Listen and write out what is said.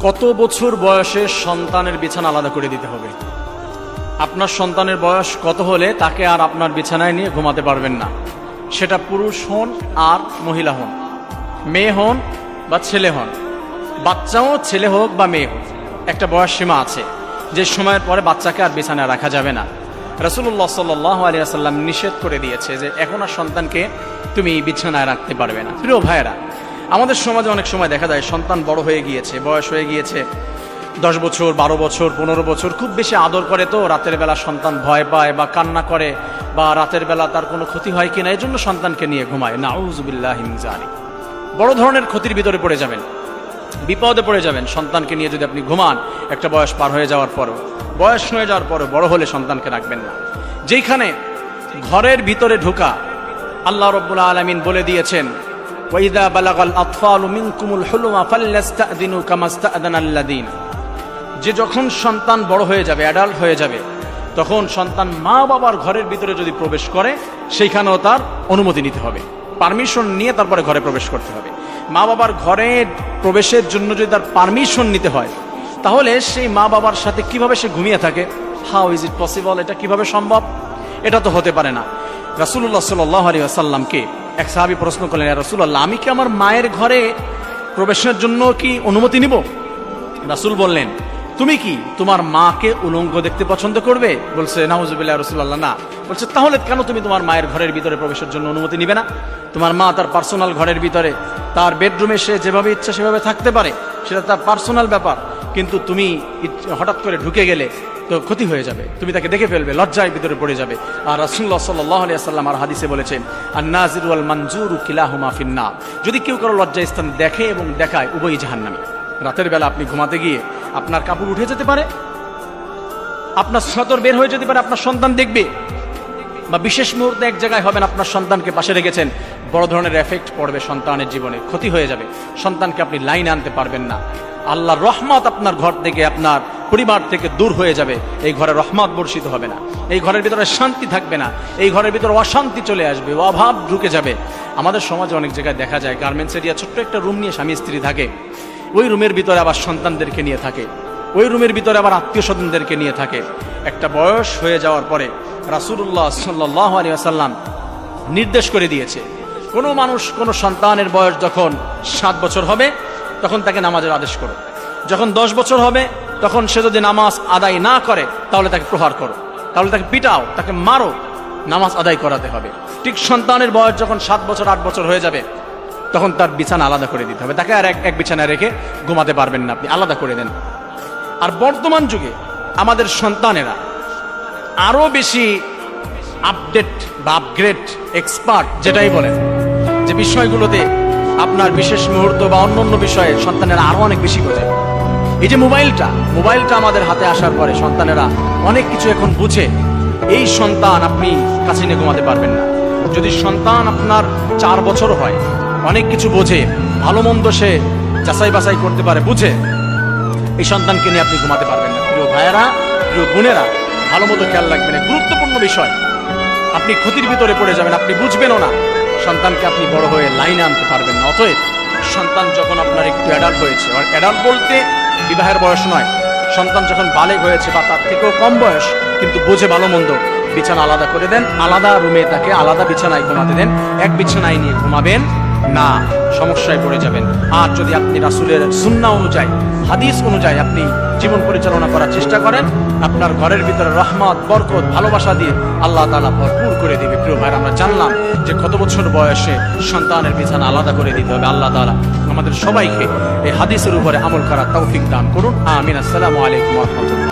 কত বছর বয়সে সন্তানের বিছানা আলাদা করে দিতে হবে? আপনার সন্তানের বয়স কত হলে তাকে আর আপনার বিছানায় নিয়ে ঘুমাতে পারবেন না? সেটা পুরুষ হন আর মহিলা হন, মেয়ে হন বা ছেলে হন, বাচ্চাও ছেলে হোক বা মেয়ে হোক, একটা বয়স সীমা আছে যে সময়ের পরে বাচ্চাকে আর বিছানায় রাখা যাবে না। রাসূলুল্লাহ সাল্লাল্লাহু আলাইহি ওয়াসাল্লাম নিষেধ করে দিয়েছে যে এখন আর সন্তানকে তুমি বিছানায় রাখতে পারবে না। প্রিয় ভাইয়েরা, আমাদের সমাজে অনেক সময় দেখা যায় সন্তান বড় হয়ে গিয়েছে, বয়স হয়ে গিয়েছে 10 বছর, 12 বছর, 15 বছর, খুব বেশি আদর করে তো রাতের বেলা সন্তান ভয় পায় বা কান্না করে বা রাতের বেলা তার কোনো ক্ষতি হয় কিনা এই জন্য সন্তানকে নিয়ে ঘুমায়। নাউযুবিল্লাহি মিন যালিক। বড় ধরনের ক্ষতির ভিতরে পড়ে যাবেন, বিপদে পড়ে যাবেন সন্তানকে নিয়ে যদি আপনি ঘুমান। একটা বয়স পার হয়ে যাওয়ার পরও, বয়স হয়ে যাওয়ার পরও বড় হলে সন্তানকে রাখবেন না। যেখানে ঘরের ভিতরে ঢোকা আল্লাহ রাব্বুল আলামিন বলে দিয়েছেন, ওয়াইদা বালাগাল আতফালু মিনকুমুল হুলুমা ফাল্যাস্তাযিনু কামাস্তা'যানাল্লাযিনা, যে যখন সন্তান বড় হয়ে যাবে, অ্যাডাল্ট হয়ে যাবে, তখন সন্তান মা বাবার ঘরের ভিতরে যদি প্রবেশ করে সেইখানেও তার অনুমতি নিতে হবে, পারমিশন নিয়ে তারপরে ঘরে প্রবেশ করতে হবে। মা বাবার ঘরে প্রবেশের জন্য যদি তার পারমিশন নিতে হয়, তাহলে সেই মা বাবার সাথে কিভাবে সে ঘুমিয়ে থাকে? How is it possible? এটা কিভাবে সম্ভব? এটা তো হতে পারে না। রাসূলুল্লাহ সাল্লাল্লাহু আলাইহি ওয়াসাল্লামকে এক সাহাবী প্রশ্ন করলেন, ইয়া রাসূলুল্লাহ, আমি কি আমার মায়ের ঘরে প্রবেশের জন্য কি অনুমতি নিব? রাসূল বললেন, তুমি কি তোমার মাকে উলঙ্গ দেখতে পছন্দ করবে? বলছে, নাউযুবিল্লাহ রাসূলুল্লাহ, না। বলছে, তাহলে কেন তুমি তোমার মায়ের ঘরের ভিতরে প্রবেশের জন্য অনুমতি নিবে না? তোমার মা তার পার্সোনাল ঘরের ভিতরে, তার বেডরুমে সে যেভাবে ইচ্ছা সেভাবে থাকতে পারে, সেটা তার পার্সোনাল ব্যাপার। কিন্তু তুমি হঠাৎ করে ঢুকে গেলে তো ক্ষতি হয়ে যাবে, তুমি তাকে দেখে ফেলবে, লজ্জায় ভিতরে পড়ে যাবে। আর রাসূলুল্লাহ সাল্লাল্লাহু আলাইহি ওয়াসাল্লাম আর হাদিসে বলেছেন, আন-নাযিরু ওয়াল মানজুরু কিলাহুমা ফিন-নার, যদি কেউ কারো লজ্জায় স্থান দেখে এবং দেখায়, উভয়ই জাহান্নামী। রাতের বেলা আপনি ঘুমাতে গিয়ে আপনার কাপড় উঠে যেতে পারে, আপনার সতর বের হয়ে যেতে পারে, আপনার সন্তান দেখবে, বা বিশেষ মুহূর্তে এক জায়গায় হবেন, আপনার সন্তানকে পাশে রেখেছেন, বড় ধরনের এফেক্ট পড়বে সন্তানের জীবনে, ক্ষতি হয়ে যাবে, সন্তানকে আপনি লাইনে আনতে পারবেন না। আল্লাহর রহমত আপনার ঘর থেকে, আপনার পরিবার থেকে দূর হয়ে যাবে। এই ঘরে রহমত বর্ষিত হবে না, এই ঘরের ভিতরে শান্তি থাকবে না, এই ঘরের ভিতরে অশান্তি চলে আসবে, অভাব ঢুকে যাবে। আমাদের সমাজে অনেক জায়গায় দেখা যায় গার্মেন্টস এরিয়া, ছোট্ট একটা রুম নিয়ে স্বামী স্ত্রী থাকে, ওই রুমের ভিতরে আবার সন্তানদেরকে নিয়ে থাকে, ওই রুমের ভিতরে আবার আত্মীয় স্বজনদেরকে নিয়ে থাকে। একটা বয়স হয়ে যাওয়ার পরে রাসূলুল্লাহ সাল্লাল্লাহু আলাইহি ওয়াসাল্লাম নির্দেশ করে দিয়েছে, কোনো মানুষ, কোনো সন্তানের বয়স যখন 7 বছর হবে তখন তাকে নামাজের আদেশ করো, যখন 10 বছর হবে তখন সে যদি নামাজ আদায় না করে তাহলে তাকে প্রহার করো, তাহলে তাকে পিটাও, তাকে মারো, নামাজ আদায় করাতে হবে। ঠিক সন্তানের বয়স যখন 7 বছর 8 বছর হয়ে যাবে তখন তার বিছানা আলাদা করে দিতে হবে, তাকে আর এক বিছানায় রেখে ঘুমাতে পারবেন না, আপনি আলাদা করে দেন। আর বর্তমান যুগে আমাদের সন্তানেরা আরো বেশি আপডেট বা আপগ্রেড, এক্সপার্ট যেটাই বলেন, যে বিষয়গুলোতে আপনার বিশেষ মুহূর্ত বা অন্যান্য বিষয়ে সন্তানেরা আরো অনেক বেশি বোঝে। এই যে মোবাইলটা আমাদের হাতে আসার পরে সন্তানেরা অনেক কিছু এখন বুঝে। এই সন্তান আপনি কাছে নিয়ে ঘুমাতে পারবেন না। যদি সন্তান আপনার 4 বছর হয়, অনেক কিছু বোঝে, ভালো মন্দ সে যাচাই বাছাই করতে পারে, বুঝে, এই সন্তানকে নিয়ে আপনি ঘুমাতে পারবেন না। প্রিয় ভাইয়েরা, প্রিয় বোনেরা, ভালো মতো খেয়াল রাখবেন, গুরুত্বপূর্ণ বিষয়। আপনি ক্ষতির ভিতরে পড়ে যাবেন, আপনি বুঝবেনও না, সন্তানকে আপনি বড় হয়ে লাইনে আনতে পারবেন না। অতএব সন্তান যখন আপনার একটু অ্যাডাল্ট হয়েছে, আর অ্যাডাল্ট বলতে বিবাহের বয়স নয়, সন্তান যখন বালেগ হয়েছে বা তার থেকেও কম বয়স কিন্তু বোঝে ভালো মন্দ, বিছানা আলাদা করে দেন, আলাদা রুমে তাকে আলাদা বিছানায় ঘুমাতে দেন। এক বিছানায় নিয়ে ঘুমাবেন না, সমস্যায় পড়ে যাবেন। আর যদি আপনি রাসূলের সুন্নাহ অনুযায়ী, হাদিস অনুযায়ী আপনি জীবন পরিচালনা করার চেষ্টা করেন, আপনার ঘরের ভিতরে রহমত, বরকত, ভালোবাসা দিয়ে আল্লাহ তাআলা ভরপুর করে দিবে। প্রিয় ভাইরা, আমরা জানলাম যে কত বছর বয়সে সন্তানের বিছানা আলাদা করে দিতে হবে। আল্লাহ তাআলা আমাদের সবাইকে এই হাদিসের উপরে আমল করার তৌফিক দান করুন। আমিন। আসসালামু আলাইকুম ওয়া রাহমাতুল্লাহ।